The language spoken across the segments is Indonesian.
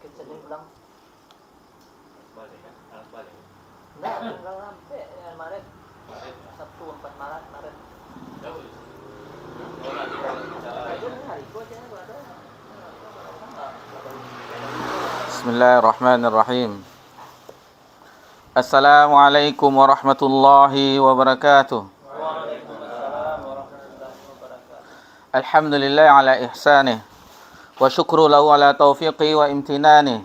Bisa diulang. Balik kan? Anak balik. Enggak sampai Maret. Sabtu 4 Maret. Jauh. Oh, nanti kalau bicara Itu hari gua aja ada. Bismillahirrahmanirrahim. Assalamualaikum warahmatullahi wabarakatuh. Waalaikumsalam warahmatullahi wabarakatuh. Alhamdulillah ala ihsanih wa syukru lahu ala taufiqi wa imtinanih.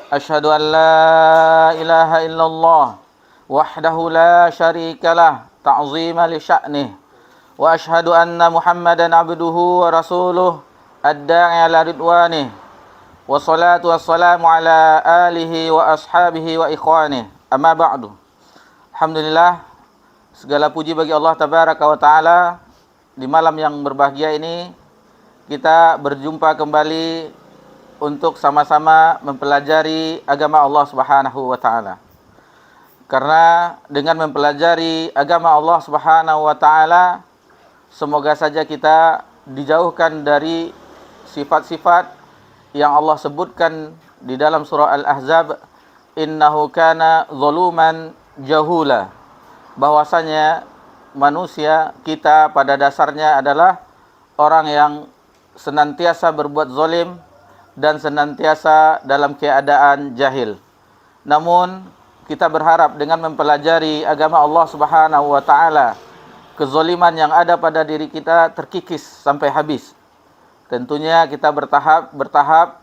Ashhadu an la ilaha illallah wahdahu la syarika lah ta'zima li sya'nih. Wa ashhadu anna Muhammadan abduhu wa rasuluh ad-da'i ala ridwanih. Wassalatu wassalamu ala alihi wa ashabihi wa ikhwanih. Amma ba'du. Alhamdulillah, segala puji bagi Allah tabaraka wa ta'ala. Di malam yang berbahagia ini kita berjumpa kembali untuk sama-sama mempelajari agama Allah Subhanahu wa ta'ala. Karena dengan mempelajari agama Allah Subhanahu wa ta'ala, semoga saja kita dijauhkan dari sifat-sifat yang Allah sebutkan di dalam surah Al-Ahzab, innahu kana zaluman jahula, bahwasanya manusia kita pada dasarnya adalah orang yang senantiasa berbuat zalim dan senantiasa dalam keadaan jahil. Namun kita berharap dengan mempelajari agama Allah Subhanahu wa taala, kezaliman yang ada pada diri kita terkikis sampai habis. Tentunya kita bertahap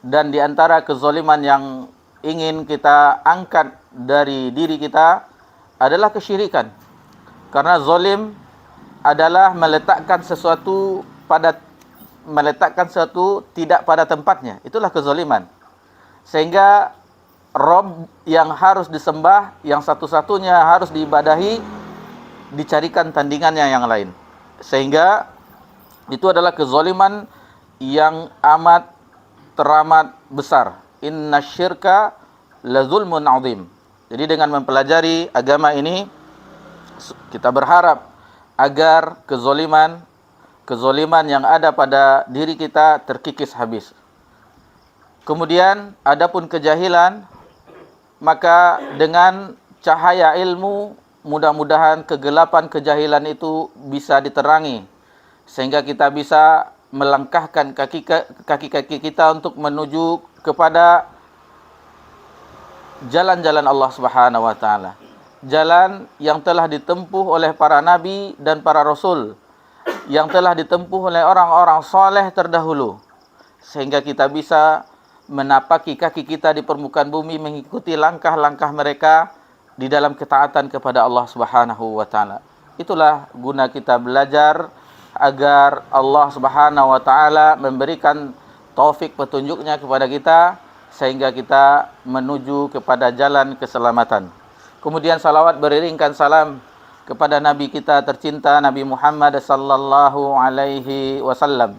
dan di antara kezaliman yang ingin kita angkat dari diri kita adalah kesyirikan. Karena zalim adalah meletakkan sesuatu tidak pada tempatnya. Itulah kezaliman. Sehingga Rabb yang harus disembah, yang satu-satunya harus diibadahi, dicarikan tandingannya yang lain. Sehingga itu adalah kezaliman yang teramat besar. Inna syirka la zulmun azim. Jadi dengan mempelajari agama ini, kita berharap agar kezaliman yang ada pada diri kita terkikis habis. Kemudian adapun kejahilan, maka dengan cahaya ilmu mudah-mudahan kegelapan kejahilan itu bisa diterangi, sehingga kita bisa melangkahkan kaki-kaki kita untuk menuju kepada jalan-jalan Allah Subhanahu wa taala. Jalan yang telah ditempuh oleh para nabi dan para rasul, yang telah ditempuh oleh orang-orang saleh terdahulu, sehingga kita bisa menapaki kaki kita di permukaan bumi mengikuti langkah-langkah mereka di dalam ketaatan kepada Allah Subhanahu wa taala. Itulah guna kita belajar agar Allah Subhanahu wa taala memberikan taufik petunjuknya kepada kita sehingga kita menuju kepada jalan keselamatan. Kemudian salawat beriringkan salam kepada Nabi kita tercinta Nabi Muhammad sallallahu alaihi wasallam.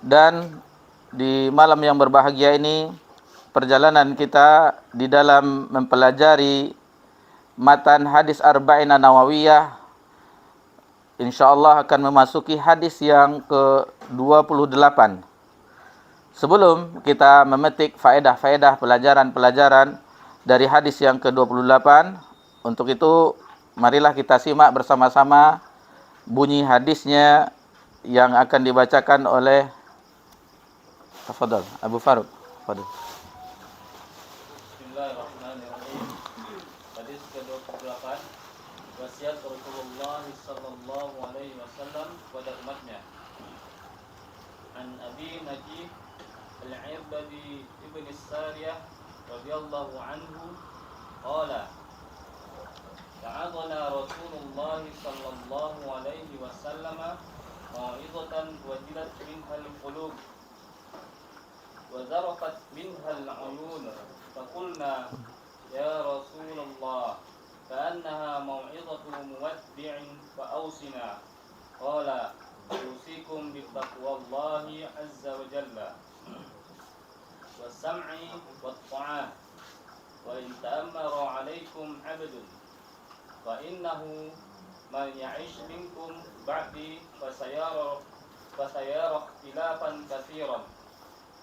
Dan di malam yang berbahagia ini, perjalanan kita di dalam mempelajari matan hadis Arba'in Nawawiyah, insyaallah akan memasuki hadis yang ke-28. Sebelum kita memetik faedah-faedah pelajaran-pelajaran dari hadis yang ke-28, untuk itu marilah kita simak bersama-sama bunyi hadisnya yang akan dibacakan oleh Tafadhal Abu Faruq. Tafadhal. Bismillahirrahmanirrahim. Hadis ke-28, wasiat Rasulullah sallallahu alaihi wasallam kepada umatnya. An Abi Najih Al-Irbadi ibn Sariyah radhiyallahu anhu qala ta'adana Rasulullah sallallahu alaihi wasallam mau'izatan wajilat minha al-qulub wa zarafat minha al-'uyun faqulna ya Rasulullah ka'annaha mau'izatu muwaddi'in fa'awsina qala usikum bittaqwallahi azza wa jalla was-sam'i wat-ta'ah wa in ta'ammara 'alaikum 'abdun fa innahu man ya'ish minkum ba'di fasayara ikhtilafan katsiran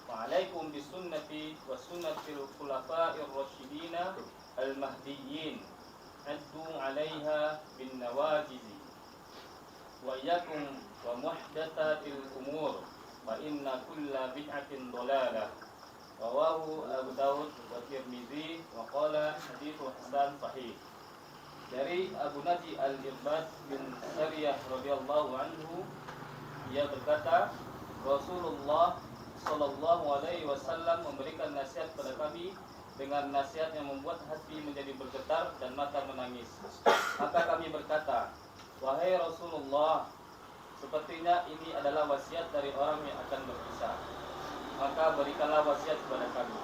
وعليكم بسنتي وسنة الخلفاء الراشدين المهديين عدوا عليها بالنواجذ وإياكم ومحدثات الأمور فإن كل بدعة ضلالة رواه Abu Daud wa Tirmizi wa qala hadithu hasan sahih. Dari Abu Naji Al-Irbad bin Sariyah radhiyallahu anhu, ia berkata, Rasulullah sallallahu alaihi wasallam memberikan nasihat pada kami dengan nasihat yang membuat hati menjadi bergetar dan mata menangis. Maka kami berkata, wahai Rasulullah, sepertinya ini adalah wasiat dari orang yang akan berpisah. Maka berikanlah wasiat kepada kami.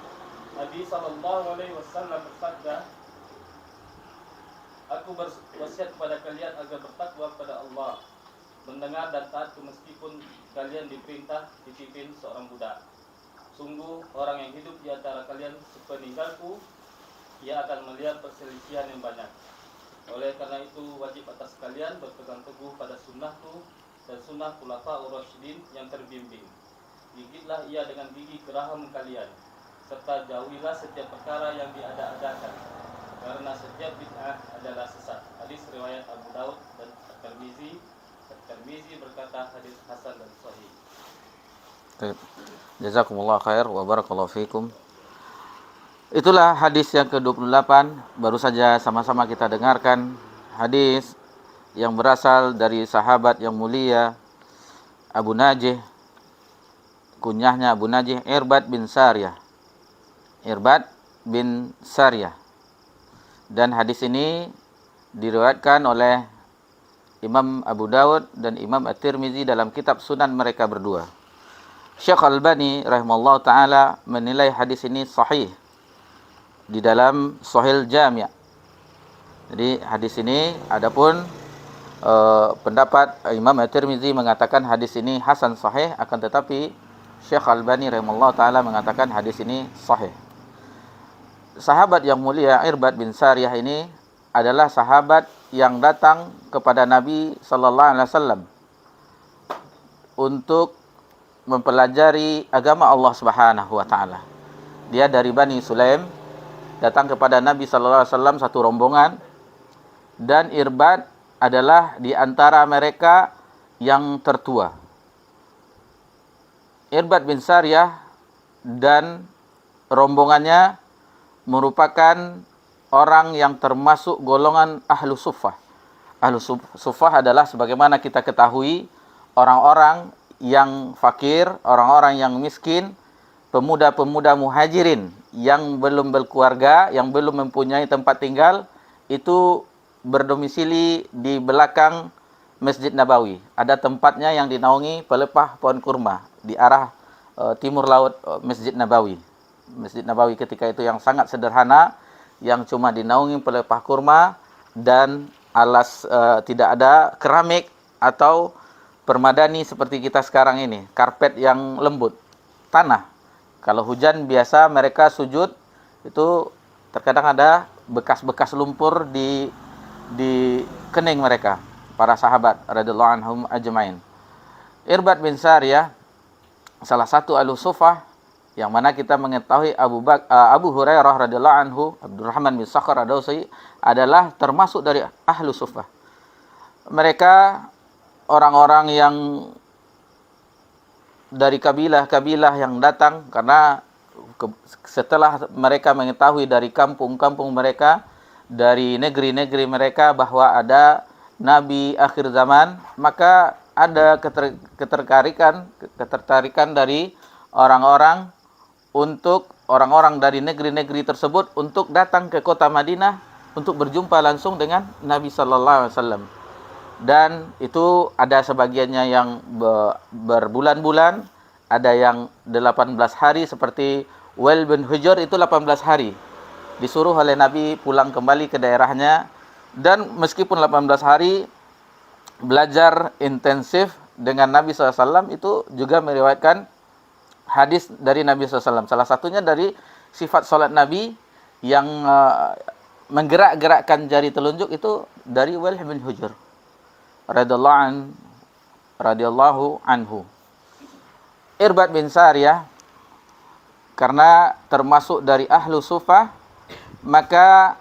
Nabi sallallahu alaihi wasallam bersabda, aku berwasiat kepada kalian agar bertakwa kepada Allah, mendengar dan taat meskipun kalian diperintah dipimpin seorang budak. Sungguh orang yang hidup di antara kalian sepeninggalku, ia akan melihat perselisihan yang banyak. Oleh karena itu wajib atas kalian berpegang teguh pada sunnahku dan sunnah khulafaur rasyidin yang terbimbing. Gigitlah ia dengan gigi geraham kalian, serta jauhilah setiap perkara yang diada-adakan, karena setiap bid'ah adalah sesat. Hadis riwayat Abu Daud dan At-Tirmizi. At-Tirmizi berkata hadis hasan dan sahih. Jazakumullah khair wa barakallahu fikum. Itulah hadis yang ke-28. Baru saja sama-sama kita dengarkan hadis yang berasal dari sahabat yang mulia Abu Najih, kunyahnya Abu Najih, Irbad bin Sariyah. Irbad bin Sariyah. Dan hadis ini diriwayatkan oleh Imam Abu Dawud dan Imam At-Tirmizi dalam kitab sunan mereka berdua. Syekh Al-Albani rahimahullah ta'ala menilai hadis ini sahih di dalam Sahih Jami'. Jadi hadis ini adapun pendapat Imam At-Tirmizi mengatakan hadis ini hasan sahih, akan tetapi Syekh Al-Albani rahimahullah ta'ala mengatakan hadis ini sahih. Sahabat yang mulia Irbad bin Sariyah ini adalah sahabat yang datang kepada Nabi sallallahu alaihi wasallam untuk mempelajari agama Allah Subhanahu wa taala. Dia dari Bani Sulaim, datang kepada Nabi sallallahu alaihi wasallam satu rombongan, dan Irbad adalah di antara mereka yang tertua. Irbad bin Sariyah dan rombongannya merupakan orang yang termasuk golongan ahlu suffah. Ahlu suffah adalah sebagaimana kita ketahui orang-orang yang fakir, orang-orang yang miskin, pemuda-pemuda muhajirin yang belum berkeluarga, yang belum mempunyai tempat tinggal, itu berdomisili di belakang Masjid Nabawi. Ada tempatnya yang dinaungi pelepah pohon kurma di arah timur laut Masjid Nabawi. Masjid Nabawi ketika itu yang sangat sederhana, yang cuma dinaungi pelepah kurma dan alas, tidak ada keramik atau permadani seperti kita sekarang ini, karpet yang lembut, tanah. Kalau hujan biasa mereka sujud, itu terkadang ada bekas-bekas lumpur di kening mereka, para sahabat radhiyallahu anhum ajmain. Irbad bin Sariyah salah satu ahlu suffah, yang mana kita mengetahui Abu Hurairah radhiyallahu anhu, Abdurrahman bin Sakhar ad-Dawsi adalah termasuk dari ahlu suffah. Mereka orang-orang yang dari kabilah-kabilah yang datang karena setelah mereka mengetahui dari kampung-kampung mereka, dari negeri-negeri mereka bahwa ada nabi akhir zaman, maka ada ketertarikan dari orang-orang untuk orang-orang dari negeri-negeri tersebut untuk datang ke kota Madinah untuk berjumpa langsung dengan Nabi sallallahu alaihi wasallam. Dan itu ada sebagiannya yang berbulan-bulan, ada yang 18 hari seperti Wail bin Hujur itu 18 hari. Disuruh oleh Nabi pulang kembali ke daerahnya, dan meskipun 18 hari belajar intensif dengan Nabi SAW, itu juga meriwayatkan hadis dari Nabi SAW. Salah satunya dari sifat salat Nabi yang menggerak-gerakkan jari telunjuk itu dari Wail bin Hujur radhiyallahu anhu. Irbad bin Sariyah karena termasuk dari ahlu sufah, maka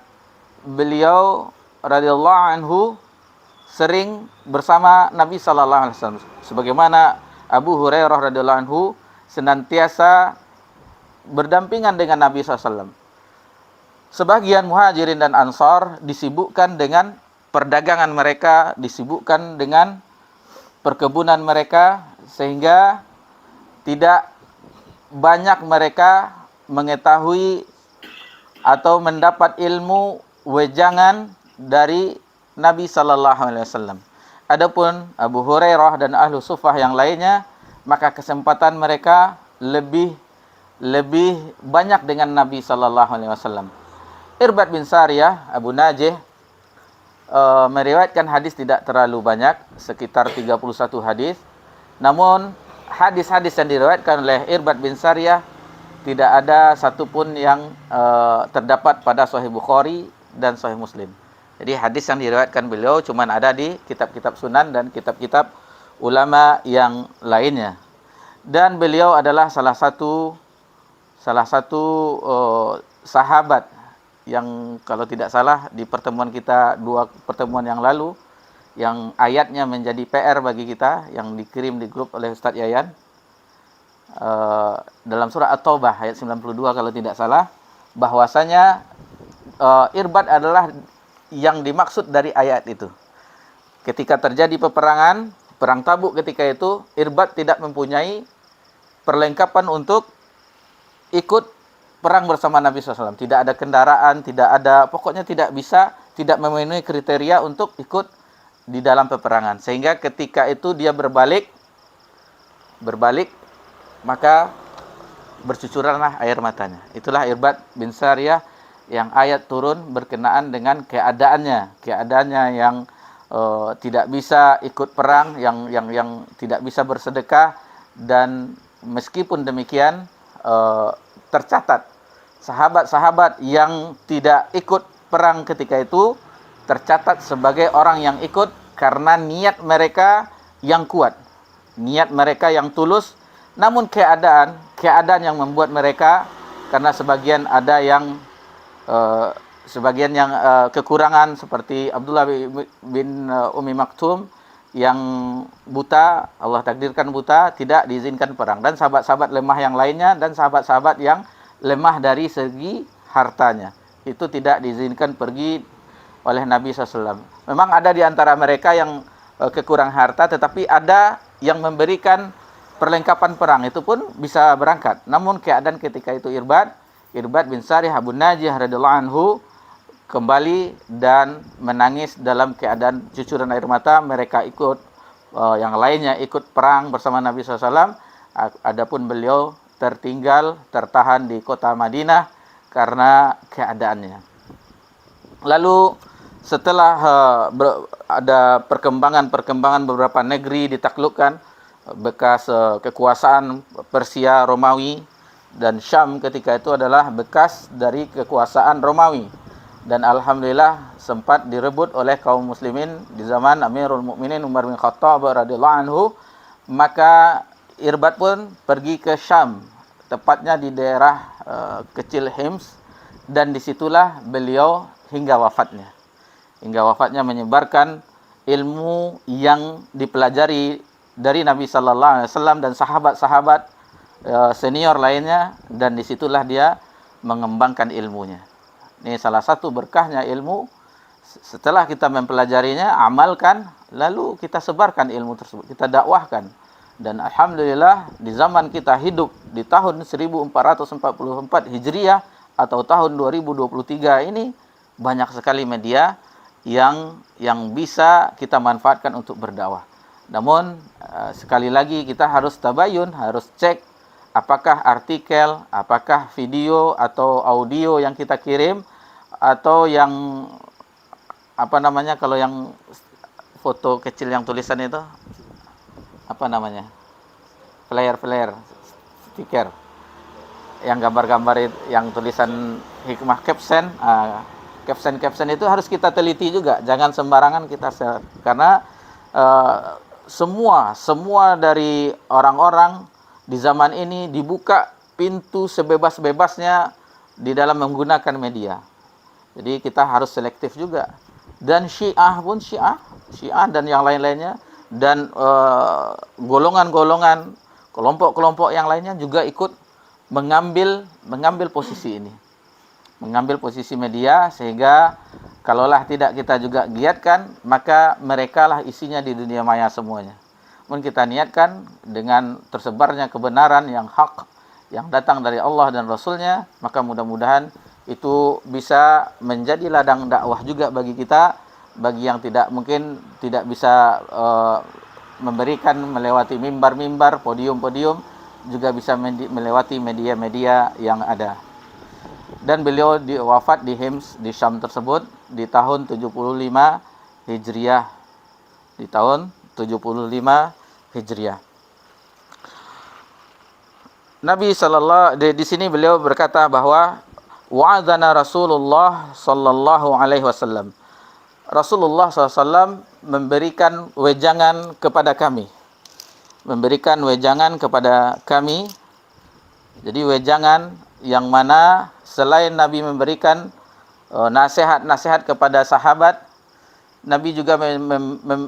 beliau radhiyallahu anhu sering bersama Nabi sallallahu alaihi wasallam, sebagaimana Abu Hurairah radhiyallahu anhu senantiasa berdampingan dengan Nabi SAW. Sebagian muhajirin dan ansar disibukkan dengan perdagangan mereka, disibukkan dengan perkebunan mereka, sehingga tidak banyak mereka mengetahui atau mendapat ilmu wejangan dari Nabi sallallahu alaihi wasallam. Adapun Abu Hurairah dan ahlu sufah yang lainnya, maka kesempatan mereka lebih banyak dengan Nabi sallallahu alaihi wasallam. Irbad bin Sariyah Abu Najih meriwayatkan hadis tidak terlalu banyak, sekitar 31 hadis. Namun hadis-hadis yang diriwayatkan oleh Irbad bin Sariyah tidak ada satupun yang terdapat pada Sahih Bukhari dan Sahih Muslim. Jadi hadis yang diriwayatkan beliau cuma ada di kitab-kitab sunan dan kitab-kitab ulama yang lainnya. Dan beliau adalah salah satu sahabat yang kalau tidak salah di pertemuan kita 2 pertemuan yang lalu, yang ayatnya menjadi PR bagi kita, yang dikirim di grup oleh Ustadz Yayan, dalam surah At-Taubah ayat 92 kalau tidak salah, bahwasanya Irbad adalah yang dimaksud dari ayat itu. Ketika terjadi peperangan, perang Tabuk ketika itu, Irbad tidak mempunyai perlengkapan untuk ikut perang bersama Nabi SAW. Tidak ada kendaraan, pokoknya tidak memenuhi kriteria untuk ikut di dalam peperangan. Sehingga ketika itu dia berbalik, maka bercucuranlah air matanya. Itulah Irbad bin Sariyah yang ayat turun berkenaan dengan keadaannya yang tidak bisa ikut perang, yang tidak bisa bersedekah, dan meskipun demikian tercatat sahabat-sahabat yang tidak ikut perang ketika itu tercatat sebagai orang yang ikut karena niat mereka yang kuat, niat mereka yang tulus. Namun keadaan yang membuat mereka, karena sebagian yang kekurangan, seperti Abdullah bin Ummi Maktum yang buta, Allah takdirkan buta, tidak diizinkan perang, dan sahabat-sahabat lemah yang lainnya, dan sahabat-sahabat yang lemah dari segi hartanya, itu tidak diizinkan pergi oleh Nabi SAW. Memang ada di antara mereka yang kekurangan harta, tetapi ada yang memberikan perlengkapan perang, itu pun bisa berangkat. Namun keadaan ketika itu Irbad bin Sariyah Abu Najih radhiyallahu anhu kembali dan menangis dalam keadaan cucuran air mata. Mereka ikut, yang lainnya ikut perang bersama Nabi SAW. Adapun beliau tertahan di kota Madinah karena keadaannya. Lalu setelah ada perkembangan beberapa negeri ditaklukkan, bekas kekuasaan Persia, Romawi, dan Syam ketika itu adalah bekas dari kekuasaan Romawi. Dan alhamdulillah sempat direbut oleh kaum muslimin di zaman Amirul Mukminin Umar bin Khattab radhiyallahu anhu. Maka Irbad pun pergi ke Syam, tepatnya di daerah kecil Hims, dan disitulah beliau hingga wafatnya. Hingga wafatnya menyebarkan ilmu yang dipelajari dari Nabi sallallahu alaihi wasallam dan sahabat-sahabat senior lainnya, dan disitulah dia mengembangkan ilmunya. Ini salah satu berkahnya ilmu. Setelah kita mempelajarinya, amalkan, lalu kita sebarkan ilmu tersebut, kita dakwahkan. Dan alhamdulillah di zaman kita hidup di tahun 1444 Hijriah atau tahun 2023 ini, banyak sekali media yang bisa kita manfaatkan untuk berdakwah. Namun sekali lagi kita harus tabayun, harus cek apakah artikel, apakah video atau audio yang kita kirim, atau yang kalau yang foto kecil yang tulisan itu flyer, stiker, yang gambar-gambar yang tulisan hikmah caption itu harus kita teliti juga, jangan sembarangan kita share, karena semua dari orang-orang di zaman ini dibuka pintu sebebas-bebasnya di dalam menggunakan media. Jadi kita harus selektif juga. Dan Syiah pun Syiah dan yang lain-lainnya, dan golongan-golongan, kelompok-kelompok yang lainnya juga ikut mengambil posisi ini. Mengambil posisi media, sehingga kalaulah tidak kita juga giatkan, maka merekalah isinya di dunia maya semuanya. Namun kita niatkan dengan tersebarnya kebenaran yang hak, yang datang dari Allah dan Rasulnya, maka mudah-mudahan itu bisa menjadi ladang dakwah juga bagi kita, bagi yang mungkin tidak bisa memberikan melewati mimbar-mimbar, podium-podium, juga bisa melewati media-media yang ada. Dan beliau wafat di Hims, di Syam tersebut, di tahun 75 Hijriah. Di tahun 75 Hijriah. Nabi sallallahu di sini beliau berkata bahwa wa'adzana Rasulullah sallallahu alaihi wasallam. Rasulullah SAW memberikan wejangan kepada kami. Memberikan wejangan kepada kami. Jadi wejangan yang mana selain Nabi memberikan nasihat-nasihat kepada sahabat, Nabi juga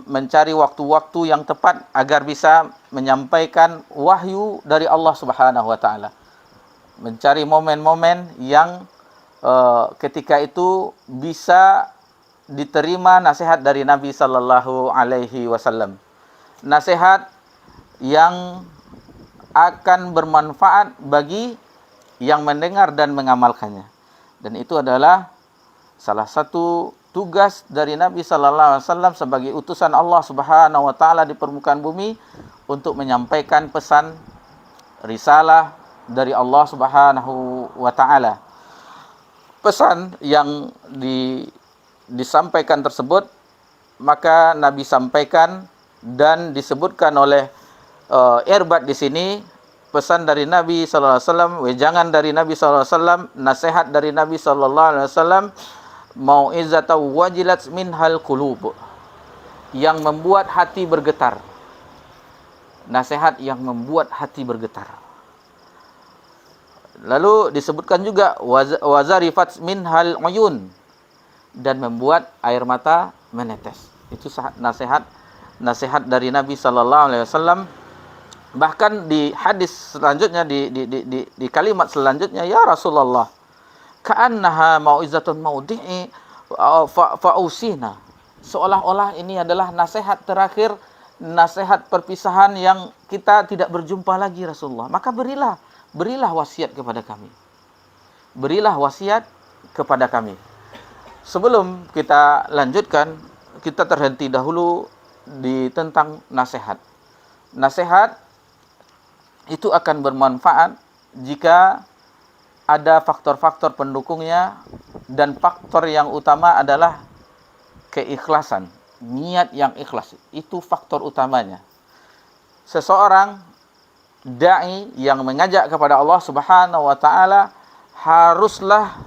mencari waktu-waktu yang tepat agar bisa menyampaikan wahyu dari Allah Subhanahu wa taala. Mencari momen-momen yang ketika itu bisa diterima nasihat dari Nabi sallallahu alaihi wasallam. Nasihat yang akan bermanfaat bagi yang mendengar dan mengamalkannya. Dan itu adalah salah satu tugas dari Nabi sallallahu alaihi wasallam sebagai utusan Allah Subhanahu wa taala di permukaan bumi untuk menyampaikan pesan risalah dari Allah Subhanahu wa taala. Pesan yang disampaikan tersebut maka Nabi sampaikan dan disebutkan oleh Irbad di sini, pesan dari Nabi sallallahu alaihi wasallam, wejangan dari Nabi sallallahu alaihi wasallam, nasihat dari Nabi sallallahu alaihi wasallam, mau'izatan wajilat minhal qulub, yang membuat hati bergetar. Nasihat yang membuat hati bergetar. Lalu disebutkan juga wazarifat minhal uyun, dan membuat air mata menetes. Itu nasihat dari Nabi sallallahu alaihi wasallam. Bahkan di hadis selanjutnya, di kalimat selanjutnya, ya Rasulullah, ka'annaha mau'izatun maudi'i fa'usina. Seolah-olah ini adalah nasihat terakhir, nasihat perpisahan yang kita tidak berjumpa lagi Rasulullah. Maka berilah wasiat kepada kami. Berilah wasiat kepada kami. Sebelum kita lanjutkan, kita terhenti dahulu tentang nasihat. Nasihat itu akan bermanfaat jika ada faktor-faktor pendukungnya, dan faktor yang utama adalah keikhlasan, niat yang ikhlas. Itu faktor utamanya. Seseorang dai yang mengajak kepada Allah Subhanahu wa taala haruslah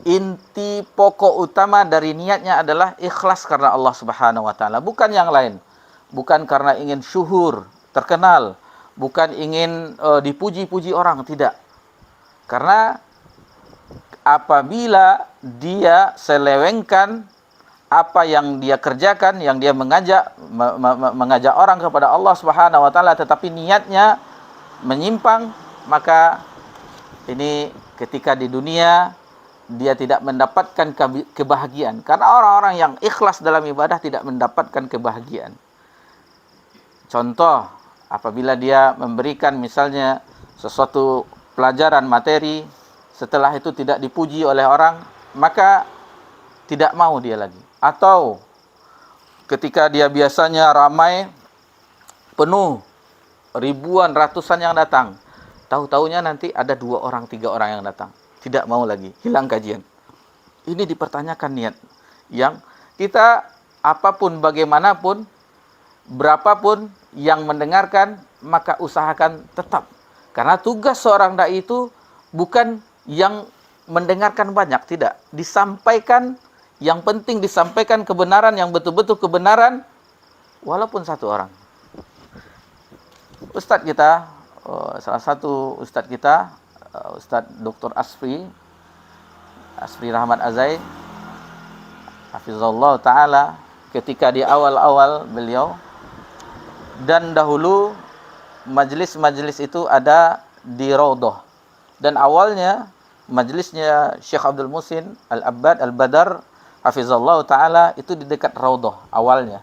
inti pokok utama dari niatnya adalah ikhlas karena Allah Subhanahu wa taala, bukan yang lain. Bukan karena ingin syuhur, terkenal, bukan ingin dipuji-puji orang, tidak. Karena apabila dia selewengkan apa yang dia kerjakan, yang dia mengajak orang kepada Allah Subhanahu wa taala, tetapi niatnya menyimpang, maka ini ketika di dunia dia tidak mendapatkan kebahagiaan. Karena orang-orang yang ikhlas dalam ibadah tidak mendapatkan kebahagiaan. Contoh, apabila dia memberikan misalnya sesuatu pelajaran materi, setelah itu tidak dipuji oleh orang, maka tidak mau dia lagi. Atau ketika dia biasanya ramai, penuh, ribuan, ratusan yang datang, tahu-tahunya nanti ada 2 orang, 3 orang yang datang, tidak mau lagi, hilang kajian. Ini dipertanyakan niat. Yang kita apapun, bagaimanapun, berapapun yang mendengarkan, maka usahakan tetap. Karena tugas seorang dai itu bukan yang mendengarkan banyak, tidak. Disampaikan, yang penting disampaikan kebenaran, yang betul-betul kebenaran, walaupun 1 orang. Ustadz kita, salah satu ustadz kita, Ustadz Dr. Asfi Rahmat Azai, hafizallahu taala, ketika di awal-awal beliau, dan dahulu majlis-majlis itu ada di Raudhah, dan awalnya majlisnya Syekh Abdul Muhsin Al-Abbad Al-Badar hafizallahu taala itu di dekat Raudhah awalnya,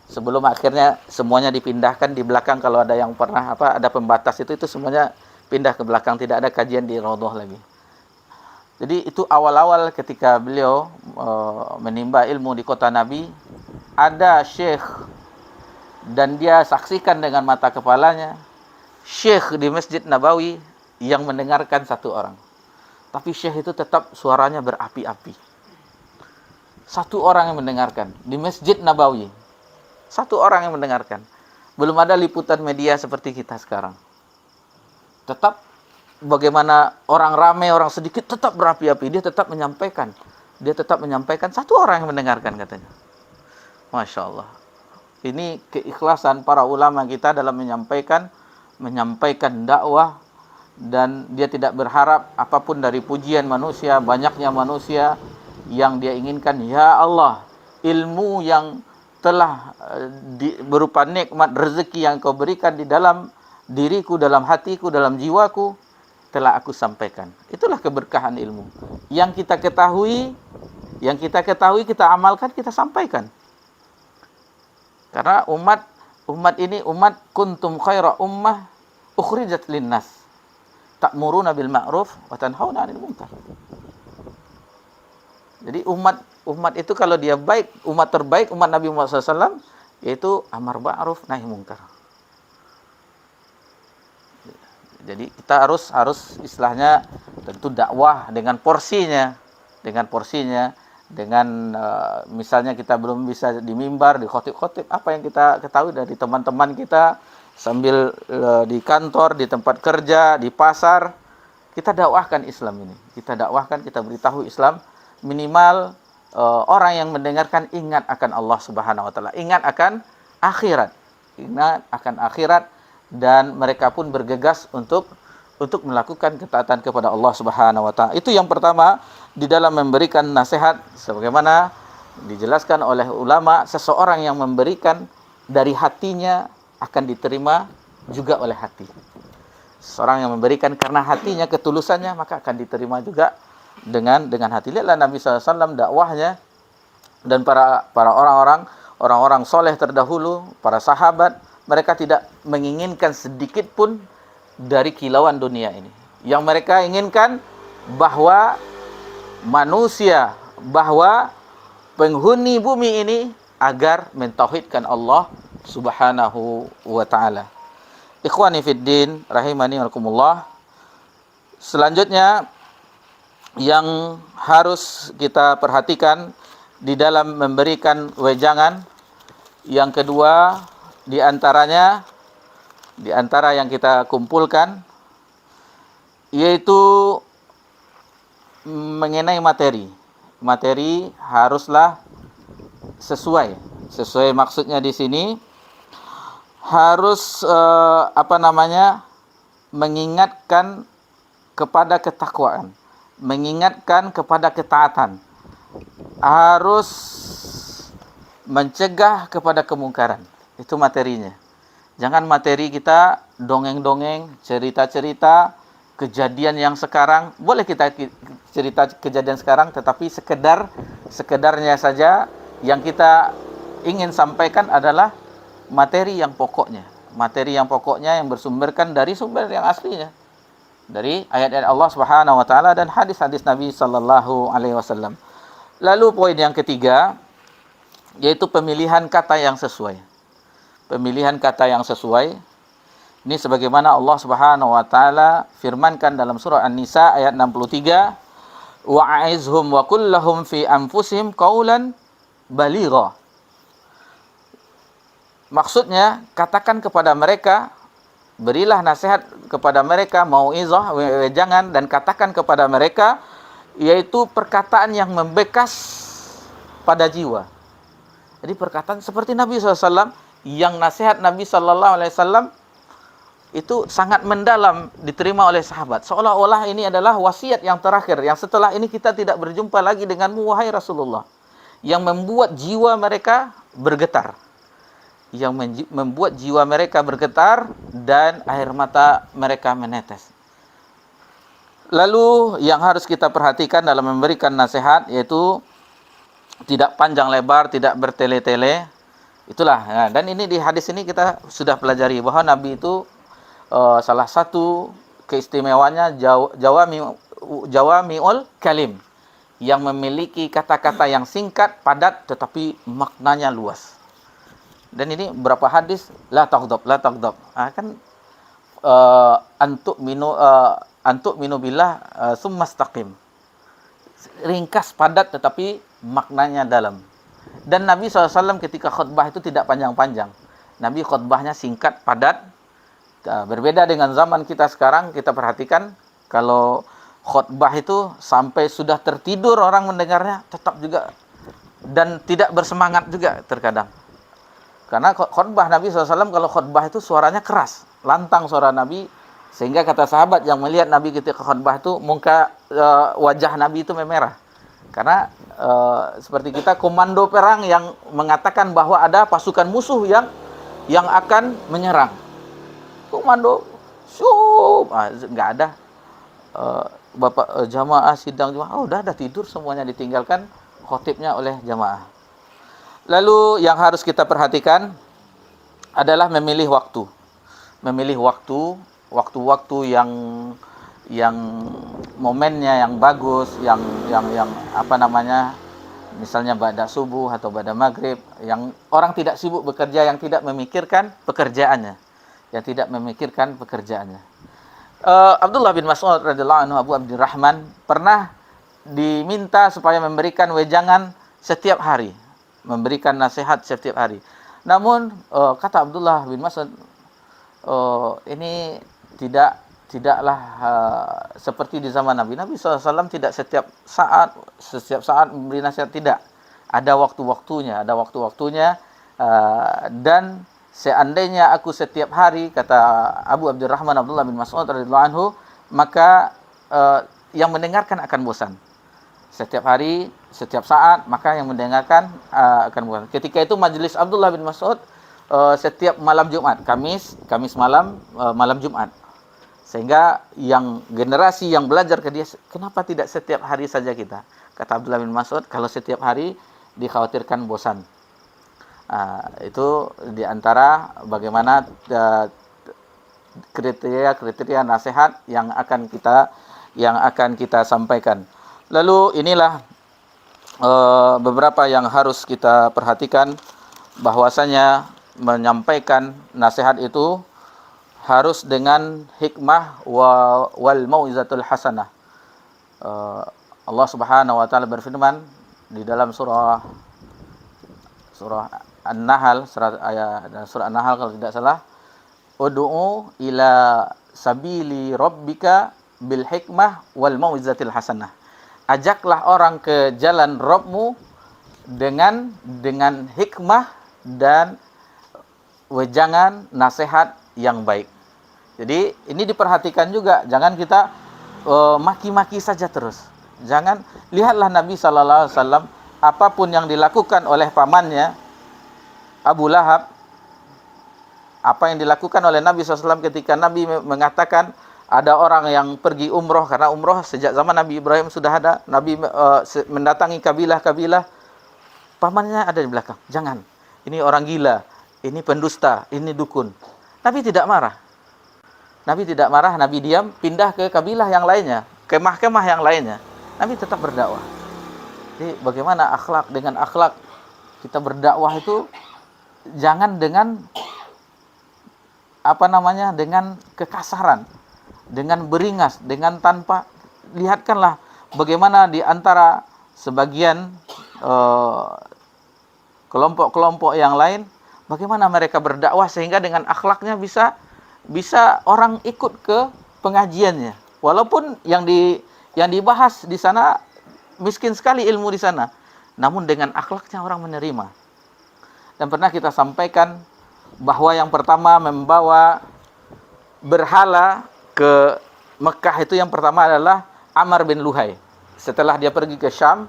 sebelum akhirnya semuanya dipindahkan di belakang. Kalau ada yang pernah ada pembatas itu semuanya pindah ke belakang, tidak ada kajian di Raudhah lagi. Jadi itu awal-awal ketika beliau menimba ilmu di kota Nabi, ada syekh dan dia saksikan dengan mata kepalanya syekh di Masjid Nabawi yang mendengarkan satu orang. Tapi syekh itu tetap suaranya berapi-api. Satu orang yang mendengarkan di Masjid Nabawi. Satu orang yang mendengarkan. Belum ada liputan media seperti kita sekarang. Tetap bagaimana orang ramai, orang sedikit, tetap berapi-api. Dia tetap menyampaikan. Satu orang yang mendengarkan katanya. Masya Allah. Ini keikhlasan para ulama kita dalam menyampaikan dakwah, dan dia tidak berharap apapun dari pujian manusia, banyaknya manusia. Yang dia inginkan, ya Allah, ilmu yang telah berupa nikmat rezeki yang kau berikan di dalam diriku, dalam hatiku, dalam jiwaku, telah aku sampaikan. Itulah keberkahan ilmu. Yang kita ketahui, kita amalkan, kita sampaikan. Karena umat ini umat kuntum khaira ummah ukhrijat linnas ta'muruna bil ma'ruf wa tanhauna 'anil munkar. Jadi umat itu kalau dia baik, umat terbaik, umat Nabi Muhammad SAW, yaitu amar ma'ruf nahi munkar. Jadi kita harus istilahnya tentu dakwah dengan porsinya, dengan misalnya kita belum bisa di mimbar, di khotib-khotib, apa yang kita ketahui dari teman-teman kita sambil di kantor, di tempat kerja, di pasar, kita dakwahkan Islam ini. Kita dakwahkan, kita beritahu Islam. Minimal orang yang mendengarkan ingat akan Allah Subhanahu wa taala, ingat akan akhirat, dan mereka pun bergegas untuk melakukan ketaatan kepada Allah Subhanahu wa taala. Itu yang pertama di dalam memberikan nasihat, sebagaimana dijelaskan oleh ulama, seseorang yang memberikan dari hatinya akan diterima juga oleh hati. Seseorang yang memberikan karena hatinya, ketulusannya, maka akan diterima juga dengan hati. Lihatlah Nabi SAW dakwahnya, dan para orang-orang soleh terdahulu, para sahabat, mereka tidak menginginkan sedikit pun dari kilauan dunia ini. Yang mereka inginkan bahwa manusia, bahwa penghuni bumi ini agar mentauhidkan Allah Subhanahu wa taala. Ikhwani fid din rahimani wa rahimakumullah. Selanjutnya yang harus kita perhatikan di dalam memberikan wejangan, yang kedua di antara yang kita kumpulkan, yaitu mengenai materi. Materi haruslah sesuai maksudnya di sini harus mengingatkan kepada ketakwaan, mengingatkan kepada ketaatan, harus mencegah kepada kemungkaran. Itu materinya. Jangan materi kita dongeng-dongeng, cerita-cerita kejadian yang sekarang. Boleh kita cerita kejadian sekarang, tetapi sekedarnya saja. Yang kita ingin sampaikan adalah materi yang pokoknya. Materi yang pokoknya yang bersumberkan dari sumber yang aslinya, dari ayat-ayat Allah Subhanahu wa taala dan hadis-hadis Nabi sallallahu alaihi wasallam. Lalu poin yang ketiga, yaitu pemilihan kata yang sesuai. Pemilihan kata yang sesuai. Ini sebagaimana Allah Subhanahu wa taala firmankan dalam surah An-Nisa ayat 63, wa'izhum wa kullahum fi anfusihim qaulan baligha. Maksudnya, katakan kepada mereka, berilah nasihat kepada mereka, mau'izah, wejangan, dan katakan kepada mereka, yaitu perkataan yang membekas pada jiwa. Jadi perkataan seperti Nabi SAW, yang nasihat Nabi SAW itu sangat mendalam diterima oleh sahabat. Seolah-olah ini adalah wasiat yang terakhir, yang setelah ini kita tidak berjumpa lagi denganmu wahai Rasulullah. Yang membuat jiwa mereka bergetar. Yang membuat jiwa mereka bergetar dan air mata mereka menetes. Lalu yang harus kita perhatikan dalam memberikan nasihat yaitu tidak panjang lebar, tidak bertele-tele. Itulah. Nah, dan ini di hadis ini kita sudah pelajari bahwa Nabi itu salah satu keistimewaannya jawami'ul kalim, yang memiliki kata-kata yang singkat, padat, tetapi maknanya luas. Dan ini berapa hadis la taghdab. Kan antuk minu billah summa istaqim. Ringkas, padat, tetapi maknanya dalam. Dan Nabi SAW ketika khutbah itu tidak panjang-panjang. Nabi khutbahnya singkat, padat. Berbeda dengan zaman kita sekarang, kita perhatikan kalau khutbah itu sampai sudah tertidur orang mendengarnya tetap juga, dan tidak bersemangat juga terkadang. Karena khutbah Nabi SAW, kalau khutbah itu suaranya keras, lantang suara Nabi, sehingga kata sahabat yang melihat Nabi ketika khutbah itu, wajah Nabi itu memerah. Karena seperti kita komando perang yang mengatakan bahwa ada pasukan musuh yang akan menyerang. Komando, nggak ada. Jamaah sidang udah tidur semuanya, ditinggalkan khotibnya oleh jamaah. Lalu yang harus kita perhatikan adalah memilih waktu. Memilih waktu-waktu yang momennya yang bagus, yang misalnya ba'da subuh atau ba'da maghrib, yang orang tidak sibuk bekerja, yang tidak memikirkan pekerjaannya. Abdullah bin Mas'ud radhiyallahu anhu, Abu Abdurrahman, pernah diminta supaya memberikan wejangan setiap hari, memberikan nasihat setiap hari. Namun kata Abdullah bin Mas'ud, ini tidaklah seperti di zaman Nabi. Nabi SAW tidak setiap saat memberi nasihat, tidak. Ada waktu-waktunya, dan seandainya aku setiap hari, kata Abu Abdurrahman Abdullah bin Mas'ud radhiyallahu anhu, maka yang mendengarkan akan bosan. Setiap hari, setiap saat, maka yang mendengarkan akan bosan. Ketika itu majelis Abdullah bin Mas'ud setiap malam Jumat, Kamis malam, malam Jumat. Sehingga yang generasi yang belajar ke dia, kenapa tidak setiap hari saja kita? Kata Abdullah bin Mas'ud, kalau setiap hari dikhawatirkan bosan. Itu diantara bagaimana kriteria nasihat yang akan kita sampaikan. Lalu inilah beberapa yang harus kita perhatikan, bahwasanya menyampaikan nasihat itu harus dengan hikmah wal mau'izatul hasanah. Allah Subhanahu wa taala berfirman di dalam surah An-Nahl, surah An-Nahl kalau tidak salah, ud'u ila sabili rabbika bil hikmah wal mau'izatil hasanah. Ajaklah orang ke jalan Rabbmu dengan hikmah dan wejangan nasihat yang baik. Jadi ini diperhatikan juga, jangan kita maki-maki saja terus. Jangan, lihatlah Nabi sallallahu alaihi wasallam, apapun yang dilakukan oleh pamannya Abu Lahab, apa yang dilakukan oleh Nabi SAW ketika Nabi mengatakan ada orang yang pergi umroh, karena umroh sejak zaman Nabi Ibrahim sudah ada. Nabi mendatangi kabilah-kabilah, pamannya ada di belakang. Jangan, ini orang gila, ini pendusta, ini dukun. Nabi tidak marah. Nabi diam, pindah ke kabilah yang lainnya, kemah-kemah yang lainnya. Nabi tetap berdakwah. Jadi bagaimana akhlak, dengan akhlak kita berdakwah itu jangan dengan dengan kekasaran, dengan beringas, dengan tanpa. Lihatkanlah bagaimana di antara sebagian kelompok-kelompok yang lain, bagaimana mereka berdakwah sehingga dengan akhlaknya bisa orang ikut ke pengajiannya, walaupun yang dibahas di sana miskin sekali ilmu di sana, namun dengan akhlaknya orang menerima. Dan pernah kita sampaikan bahwa yang pertama membawa berhala ke Mekah itu yang pertama adalah Amr bin Luhai. Setelah dia pergi ke Syam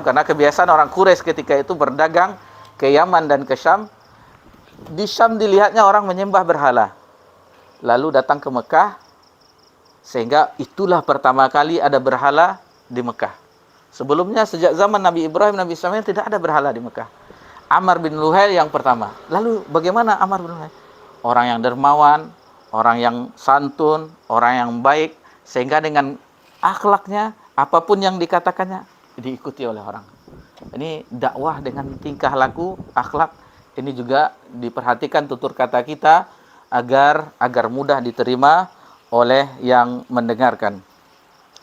karena kebiasaan orang Quraisy ketika itu berdagang ke Yaman dan ke Syam. Di Syam dilihatnya orang menyembah berhala. Lalu datang ke Mekah, sehingga itulah pertama kali ada berhala di Mekah. Sebelumnya sejak zaman Nabi Ibrahim, Nabi Ismail tidak ada berhala di Mekah. Amr bin Luhai yang pertama. Lalu bagaimana Amr bin Luhai? Orang yang dermawan, orang yang santun, orang yang baik, sehingga dengan akhlaknya apapun yang dikatakannya diikuti oleh orang. Ini dakwah dengan tingkah laku, akhlak. Ini juga diperhatikan tutur kata kita agar mudah diterima oleh yang mendengarkan.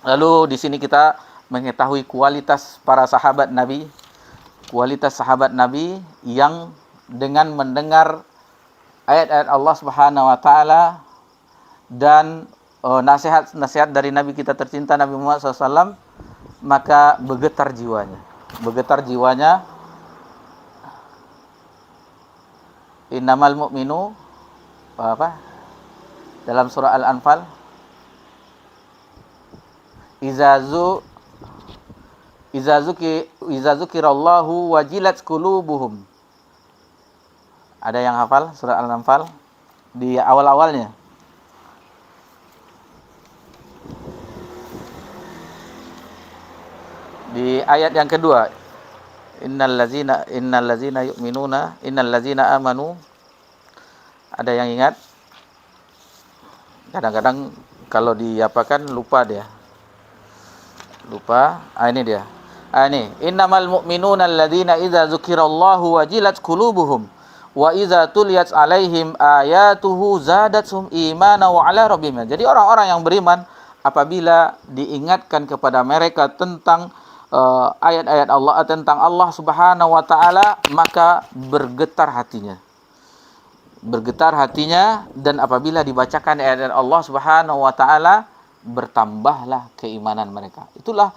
Lalu di sini kita mengetahui kualitas para sahabat Nabi, kualitas sahabat Nabi yang dengan mendengar ayat-ayat Allah Subhanahu wa taala dan nasihat-nasihat dari Nabi kita tercinta Nabi Muhammad SAW, maka bergetar jiwanya. Innamal mu'minu dalam surah Al-Anfal, Iza zukirallahu wajilat qulubuhum. Ada yang hafal surah Al-Anfal di awal-awalnya? Di ayat yang kedua, innal ladzina yu'minuna, innal ladzina amanu. Ada yang ingat? Kadang-kadang kalau diapakan lupa dia. Ini dia. Ini innamal mu'minuna alladzina idza dzukirallahu wajilat qulubuhum wa idza tuliyat alaihim ayatuhu zadatuhum imana wa ala rabbihim. Jadi orang-orang yang beriman apabila diingatkan kepada mereka tentang ayat-ayat Allah, tentang Allah Subhanahu wa taala, maka bergetar hatinya, dan apabila dibacakan ayat-ayat Allah Subhanahu wa taala, bertambahlah keimanan mereka. Itulah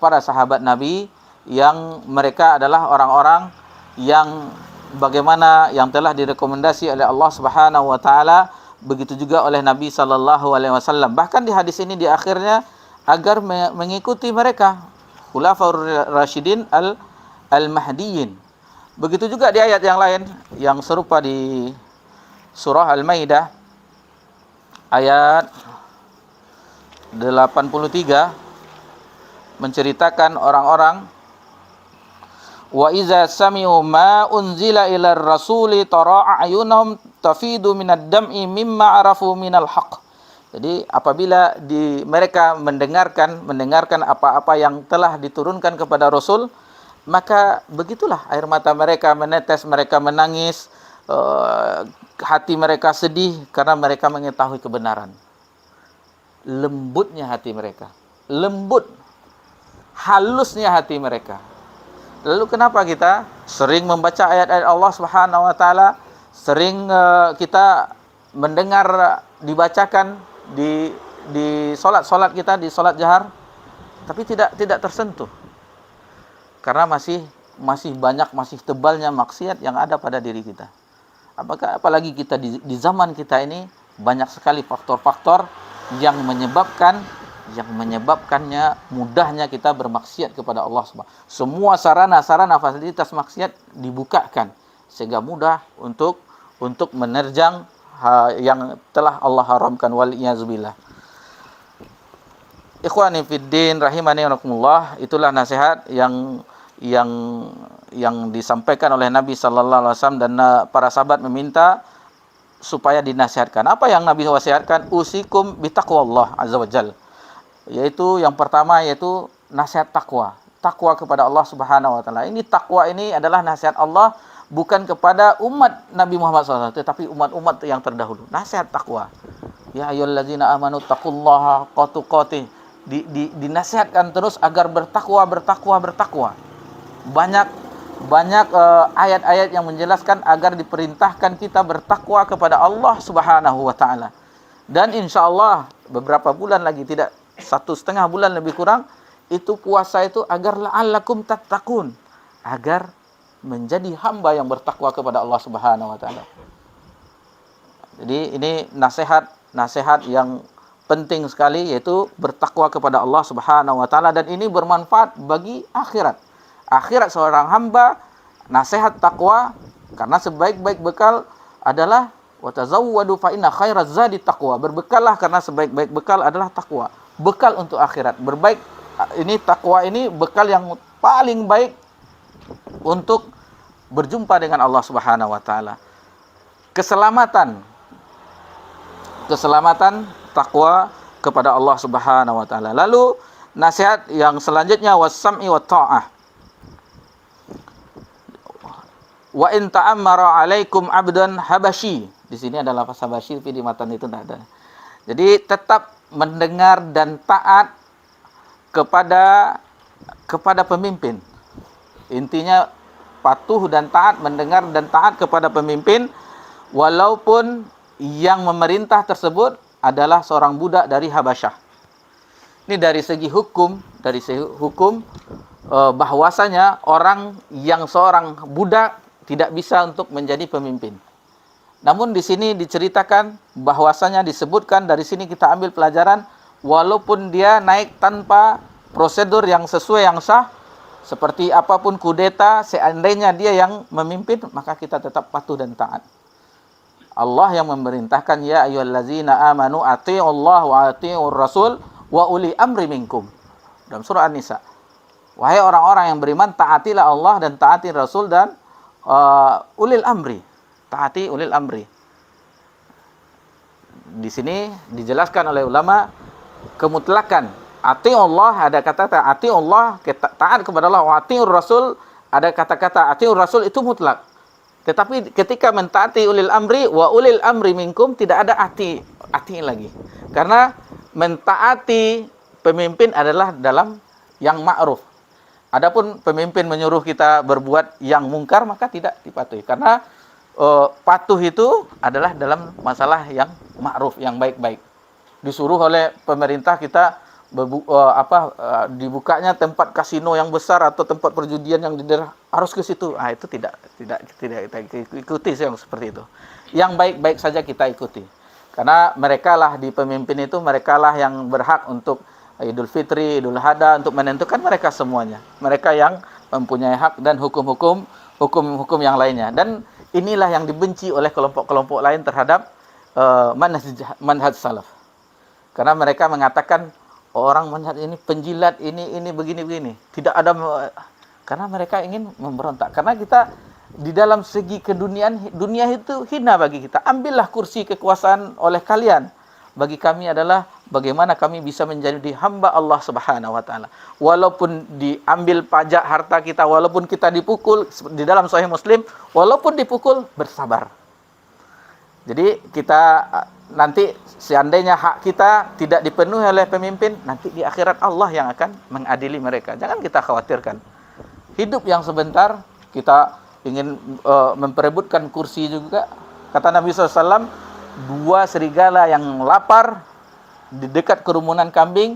para sahabat Nabi yang mereka adalah orang-orang yang bagaimana yang telah direkomendasi oleh Allah Subhanahu wa taala, begitu juga oleh Nabi sallallahu alaihi wasallam. Bahkan di hadis ini di akhirnya agar mengikuti mereka, Khulafaur Rasyidin al-Mahdiyyin. Begitu juga di ayat yang lain yang serupa di surah Al-Maidah ayat 83 menceritakan orang-orang wa iza sami'u ma unzila ilar rasuli tara a'yunahum tafidu minad dam'i mimma arafu minal haqq. Jadi apabila mereka mendengarkan apa-apa yang telah diturunkan kepada Rasul, maka begitulah air mata mereka menetes, mereka menangis, hati mereka sedih karena mereka mengetahui kebenaran. Lembutnya hati mereka, halusnya hati mereka. Lalu kenapa kita sering membaca ayat-ayat Allah Subhanahu wa taala, sering kita mendengar dibacakan di salat kita, di salat jahar, tapi tidak tersentuh? Karena masih banyak, masih tebalnya maksiat yang ada pada diri kita. Apalagi kita di zaman kita ini banyak sekali faktor-faktor yang menyebabkannya mudahnya kita bermaksiat kepada Allah Subhanahu. Semua sarana fasilitas maksiat dibukakan sehingga mudah untuk menerjang yang telah Allah haramkan, wal iyadzubillah. Ikhwani fiddin rahimani wa rahimakumullah, itulah nasihat yang disampaikan oleh Nabi sallallahu alaihi wasallam, dan para sahabat meminta supaya dinasihatkan. Apa yang Nabi wasiatkan? Usikum bitaqwallah azza wajal. Yaitu yang pertama yaitu nasihat takwa kepada Allah Subhanahu wa taala. Ini takwa ini adalah nasihat Allah bukan kepada umat Nabi Muhammad SAW, tetapi umat-umat yang terdahulu. Nasihat takwa. Ya ayyuhallazina amanu taqullaha haqqa tuqatih. Dinasihatkan terus agar bertakwa. Banyak ayat-ayat yang menjelaskan agar diperintahkan kita bertakwa kepada Allah Subhanahu wa taala. Dan insyaallah beberapa bulan lagi, tidak 1,5 bulan lebih kurang, itu puasa itu agar la'allakum tattaqun, agar menjadi hamba yang bertakwa kepada Allah Subhanahu wa taala. Jadi ini nasihat yang penting sekali, yaitu bertakwa kepada Allah Subhanahu wa taala, dan ini bermanfaat bagi akhirat. Akhirat seorang hamba, nasihat takwa, karena sebaik-baik bekal adalah wa tazawwadu fa inna khairaz zadi taqwa. Berbekallah karena sebaik-baik bekal adalah takwa. Bekal untuk akhirat. Ini takwa ini bekal yang paling baik untuk berjumpa dengan Allah Subhanahu wa taala. Keselamatan takwa kepada Allah Subhanahu wa taala. Lalu nasihat yang selanjutnya was-sam'i wat ta'ah. Wa in ta'ammara 'alaikum 'abdan habasyi. Di sini ada lafaz habasyi, tapi di matan itu tidak ada. Jadi tetap mendengar dan taat kepada pemimpin. Intinya patuh dan taat, mendengar dan taat kepada pemimpin, walaupun yang memerintah tersebut adalah seorang budak dari Habasyah. Ini dari segi hukum, bahwasanya seorang budak tidak bisa untuk menjadi pemimpin. Namun di sini diceritakan bahwasanya disebutkan, dari sini kita ambil pelajaran, walaupun dia naik tanpa prosedur yang sesuai, yang sah, seperti apapun kudeta, seandainya dia yang memimpin, maka kita tetap patuh dan taat. Allah yang memerintahkan, ya ayyuhallazina amanu atii'ullah wa atii'ur rasul wa uli amri minkum. Dalam surah An-Nisa. Wahai orang-orang yang beriman, taatilah Allah dan taati Rasul dan ulil amri. Taati ulil amri. Di sini dijelaskan oleh ulama kemutlakan. Atii'ullah, ada kata atii'ullah, taat kepada Allah, wa atii'ur rasul, ada kata-kata atii'ur rasul, itu mutlak. Tetapi ketika mentaati ulil amri, wa ulil amri minkum, tidak ada ati lagi. Karena mentaati pemimpin adalah dalam yang ma'ruf. Adapun pemimpin menyuruh kita berbuat yang mungkar, maka tidak dipatuhi. Karena patuh itu adalah dalam masalah yang ma'ruf, yang baik-baik. Disuruh oleh pemerintah kita dibukanya tempat kasino yang besar atau tempat perjudian yang di daerah, harus ke situ. Itu tidak kita ikuti yang seperti itu. Yang baik-baik saja kita ikuti. Karena merekalah di pemimpin itu, merekalah yang berhak untuk Idul Fitri, Idul Adha, untuk menentukan mereka semuanya. Mereka yang mempunyai hak dan hukum-hukum yang lainnya. Dan inilah yang dibenci oleh kelompok-kelompok lain terhadap manhaj salaf. Karena mereka mengatakan orang manhaj ini penjilat, ini begini-begini. Tidak ada, karena mereka ingin memberontak. Karena kita di dalam segi keduniaan, dunia itu hina bagi kita. Ambillah kursi kekuasaan oleh kalian. Bagi kami adalah bagaimana kami bisa menjadi hamba Allah Subhanahu wa taala. Walaupun diambil pajak harta kita, walaupun kita dipukul, di dalam Sahih Muslim, walaupun dipukul, bersabar. Jadi kita nanti seandainya hak kita tidak dipenuhi oleh pemimpin, nanti di akhirat Allah yang akan mengadili mereka. Jangan kita khawatirkan. Hidup yang sebentar, kita ingin memperebutkan kursi juga. Kata Nabi SAW, 2 serigala yang lapar di dekat kerumunan kambing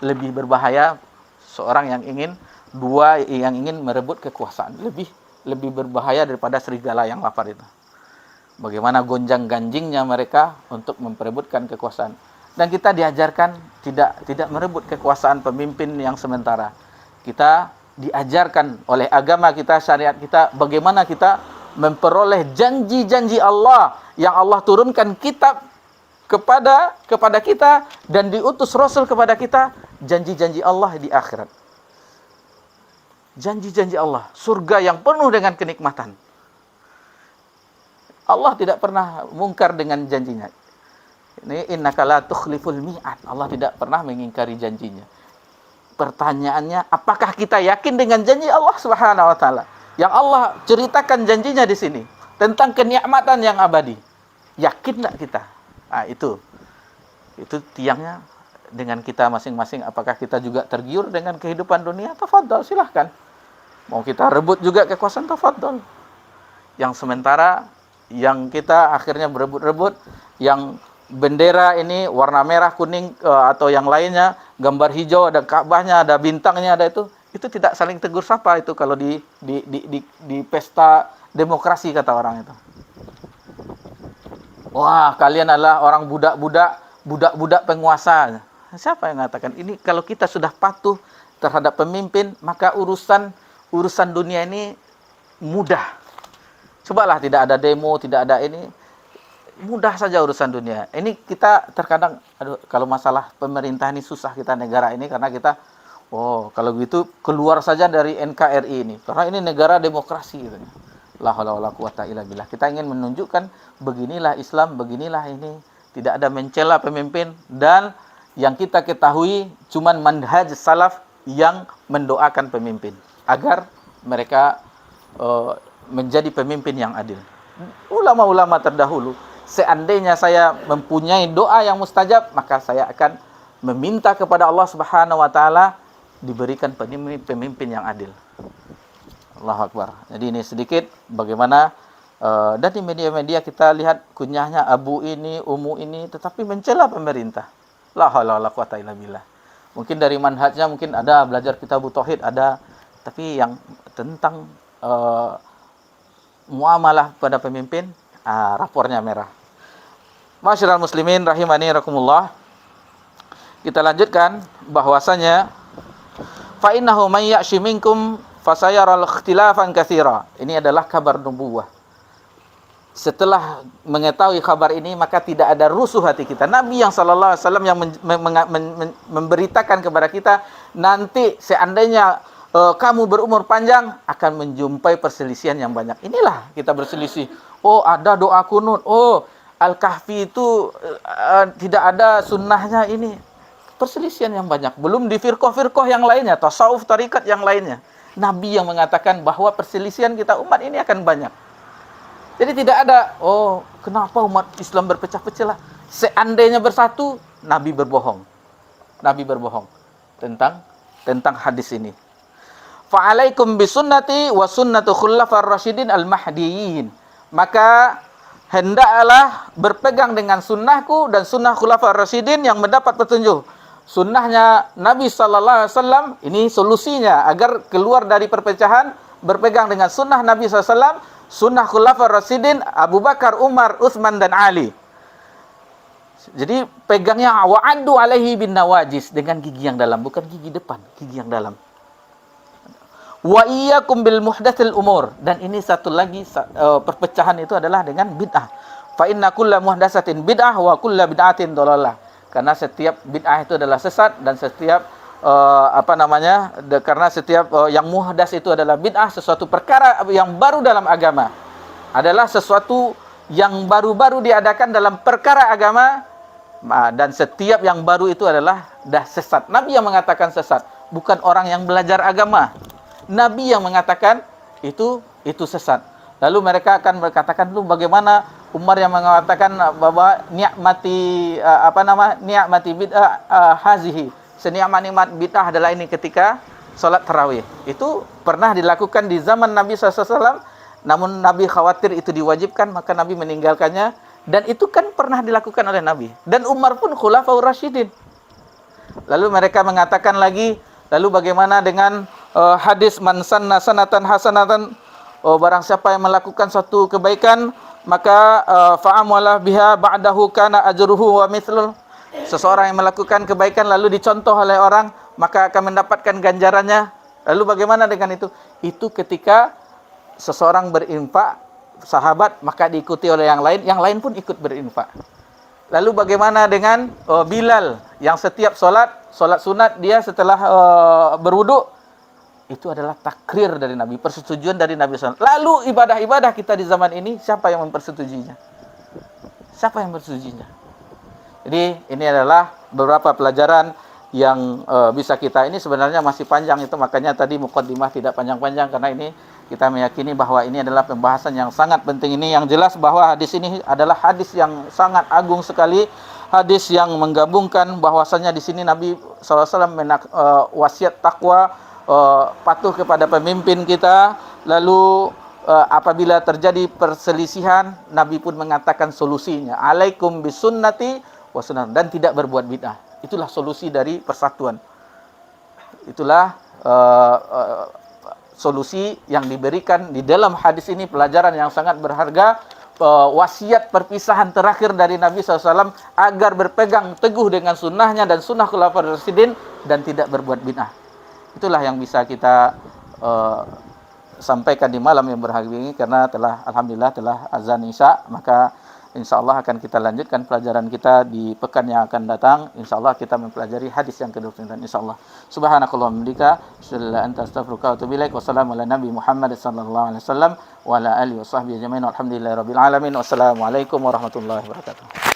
lebih berbahaya seorang yang ingin merebut kekuasaan. Lebih berbahaya daripada serigala yang lapar itu. Bagaimana gonjang-ganjingnya mereka untuk memperebutkan kekuasaan. Dan kita diajarkan tidak merebut kekuasaan pemimpin yang sementara. Kita diajarkan oleh agama kita, syariat kita, bagaimana kita memperoleh janji-janji Allah yang Allah turunkan kitab kepada kita dan diutus Rasul kepada kita, janji-janji Allah di akhirat. Janji-janji Allah, surga yang penuh dengan kenikmatan. Allah tidak pernah mungkar dengan janjinya. Ini innaka la tukhliful mi'ad. Allah tidak pernah mengingkari janjinya. Pertanyaannya, apakah kita yakin dengan janji Allah Subhanahu wa taala? Yang Allah ceritakan janjinya di sini tentang kenikmatan yang abadi. Yakin enggak kita? Itu tiangnya dengan kita masing-masing. Apakah kita juga tergiur dengan kehidupan dunia? Tafadhol, silahkan. Mau kita rebut juga kekuasaan, tafadhol. Yang sementara, yang kita akhirnya berebut-rebut, yang bendera ini warna merah, kuning atau yang lainnya, gambar hijau, ada Ka'bahnya, ada bintangnya, ada itu tidak saling tegur sapa itu kalau di pesta demokrasi kata orang itu. Wah, kalian adalah orang budak-budak penguasa. Siapa yang mengatakan ini? Kalau kita sudah patuh terhadap pemimpin, maka urusan dunia ini mudah. Cobalah tidak ada demo, tidak ada ini, mudah saja urusan dunia. Ini kita terkadang, kalau masalah pemerintah ini susah kita negara ini karena kita, kalau gitu keluar saja dari NKRI ini, karena ini negara demokrasi. Gitu. La haula wala quwata illa billah. Kita ingin menunjukkan beginilah Islam, beginilah ini, tidak ada mencela pemimpin, dan yang kita ketahui cuman manhaj salaf yang mendoakan pemimpin agar mereka menjadi pemimpin yang adil. Ulama-ulama terdahulu, seandainya saya mempunyai doa yang mustajab, maka saya akan meminta kepada Allah Subhanahu wa taala diberikan pemimpin yang adil. Allahu Akbar. Jadi ini sedikit bagaimana dan di media-media kita lihat kunyahnya abu ini, umu ini, tetapi mencela pemerintah. La haula wala quwata illa billah. Mungkin dari manhajnya mungkin ada belajar kitab tauhid ada, tapi yang tentang muamalah pada pemimpin, rapornya merah. Masyiral muslimin rahimani rakumullah. Kita lanjutkan bahwasanya fa innahu may ya'shi minkum fasayaral ikhtilafan katsira. Ini adalah kabar nubuwah. Setelah mengetahui kabar ini, maka tidak ada rusuh hati kita. Nabi yang sallallahu alaihi wasallam yang memberitakan kepada kita, nanti seandainya kamu berumur panjang akan menjumpai perselisihan yang banyak. Inilah kita berselisih. Ada doa kunut. Al-Kahfi itu tidak ada sunnahnya ini. Perselisihan yang banyak. Belum di firqah-firqah yang lainnya, tasawuf, tarikat yang lainnya. Nabi yang mengatakan bahwa perselisihan kita umat ini akan banyak. Jadi tidak ada, kenapa umat Islam berpecah-pecah lah. Seandainya bersatu, Nabi berbohong. Nabi berbohong tentang hadis ini. Fa'alaikum bisunnati wa sunnatu khulafar rasyidin al-mahdiyyin. Maka hendaklah berpegang dengan sunnahku dan sunnah khulafar rasyidin yang mendapat petunjuk. Sunnahnya Nabi sallallahu alaihi wasallam, ini solusinya agar keluar dari perpecahan, berpegang dengan sunnah Nabi sallallahu alaihi wasallam, sunnah khulafar rasyidin Abu Bakar, Umar, Utsman dan Ali. Jadi pegangnya wa'addu alaihi bin nawajis, dengan gigi yang dalam, bukan gigi depan, gigi yang dalam. Wa iyyakum bil muhdatsil umur, dan ini satu lagi perpecahan itu adalah dengan bid'ah. Fa inna kulla muhdatsatin bid'ah wa kulla bid'atin dhalalah. Karena setiap bid'ah itu adalah sesat, dan setiap karena setiap yang muhdas itu adalah bid'ah, sesuatu perkara yang baru dalam agama, adalah sesuatu yang baru-baru diadakan dalam perkara agama, dan setiap yang baru itu adalah dah sesat. Nabi yang mengatakan sesat, bukan orang yang belajar agama. Nabi yang mengatakan itu sesat. Lalu mereka akan berkatakan, lu bagaimana Umar yang mengatakan bahwa ni'mati bid'ah hazihi, senikmat bid'ah adalah ini ketika salat tarawih. Itu pernah dilakukan di zaman Nabi SAW, namun Nabi khawatir itu diwajibkan, maka Nabi meninggalkannya, dan itu kan pernah dilakukan oleh Nabi. Dan Umar pun khulafaur rasyidin. Lalu mereka mengatakan lagi, lalu bagaimana dengan hadis man sanna sanatan hasanatan, barang siapa yang melakukan suatu kebaikan, maka fa'amala biha ba'dahu kana ajruhu wa mithlul. Seseorang yang melakukan kebaikan lalu dicontoh oleh orang, maka akan mendapatkan ganjarannya. Lalu bagaimana dengan itu? Itu ketika seseorang berinfak, sahabat, maka diikuti oleh yang lain pun ikut berinfak. Lalu bagaimana dengan Bilal yang setiap solat sunat dia setelah berwudu, itu adalah takrir dari Nabi, persetujuan dari Nabi SAW. Lalu ibadah-ibadah kita di zaman ini, siapa yang mempersetujuinya? Siapa yang mempersetujuinya? Jadi ini adalah beberapa pelajaran yang bisa kita, ini sebenarnya masih panjang itu, makanya tadi muqaddimah tidak panjang-panjang, karena ini kita meyakini bahwa ini adalah pembahasan yang sangat penting. Ini yang jelas bahwa hadis ini adalah hadis yang sangat agung sekali, hadis yang menggabungkan bahwasanya di sini Nabi SAW wasiat takwa, patuh kepada pemimpin kita. Lalu apabila terjadi perselisihan, Nabi pun mengatakan solusinya, alaikum bisunnati wa sunnah, dan tidak berbuat bid'ah. Itulah solusi dari persatuan. Itulah solusi yang diberikan di dalam hadis ini, pelajaran yang sangat berharga, wasiat perpisahan terakhir dari Nabi SAW agar berpegang teguh dengan sunnahnya dan sunnah khulafaur rasyidin dan tidak berbuat bid'ah. Itulah yang bisa kita sampaikan di malam yang berbahagia ini, karena alhamdulillah telah azan Isya. Maka insyaallah akan kita lanjutkan pelajaran kita di pekan yang akan datang. Insyaallah kita mempelajari hadis yang ke-29 insyaallah. Subhanakallahumma wa bihamdika, anta astaghfiruka wa atubu ilaik. Wassalamu ala nabi Muhammad sallallahu alaihi wasallam wa ala alihi washabbihi ajmain. Alhamdulillahirabbil alamin. Wassalamualaikum warahmatullahi wabarakatuh.